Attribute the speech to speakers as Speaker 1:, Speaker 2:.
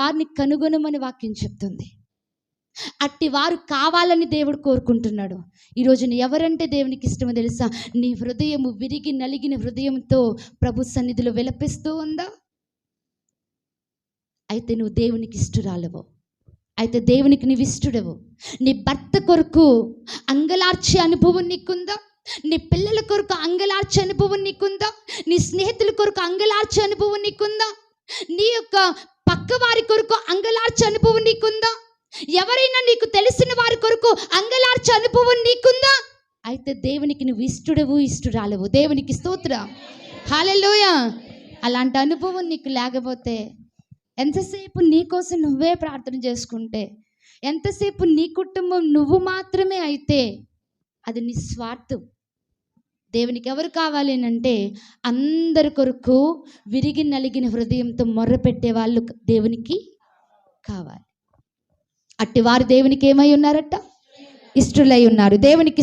Speaker 1: వారిని కనుగొనమని వాక్యం చెప్తుంది. అట్టి వారు కావాలని దేవుడు కోరుకుంటున్నాడు. ఈరోజు ఎవరంటే దేవునికి ఇష్టమో తెలుసా? నీ హృదయము విరిగి నలిగిన హృదయంతో ప్రభు సన్నిధిలో విలపిస్తూ ఉందా? అయితే నువ్వు దేవునికి ఇష్టురాలవు, అయితే దేవునికి నీవు ఇష్టడవు. నీ భర్త కొరకు అంగలార్చే అనుభవం నీకుందా? నీ పిల్లల కొరకు అంగలార్చే అనుభవం నీకుందా? నీ స్నేహితుల కొరకు అంగలార్చే అనుభవం నీకుందా? నీ యొక్క పక్క వారి కొరకు అంగలార్చే అనుభవం నీకుందా? ఎవరైనా నీకు తెలిసిన వారి కొరకు అంగలార్చే అనుభవం నీకుందా? అయితే దేవునికి నువ్వు ఇష్టడవు, ఇష్టరాలవు. దేవునికి స్తోత్రం, హల్లెలూయా. అలాంటి అనుభవం నీకు లేకపోతే, ఎంతసేపు నీ కోసం నువ్వే ప్రార్థన చేసుకుంటే, ఎంతసేపు నీ కుటుంబం నువ్వు మాత్రమే అయితే, అది నీ స్వార్థం. దేవునికి ఎవరు కావాలి అంటే అందరి కొరకు విరిగి నలిగిన హృదయంతో మొర్రపెట్టే వాళ్ళు దేవునికి కావాలి. అట్టి వారు దేవునికి ఏమై ఉన్నారట? ఇష్టలై ఉన్నారు. దేవునికి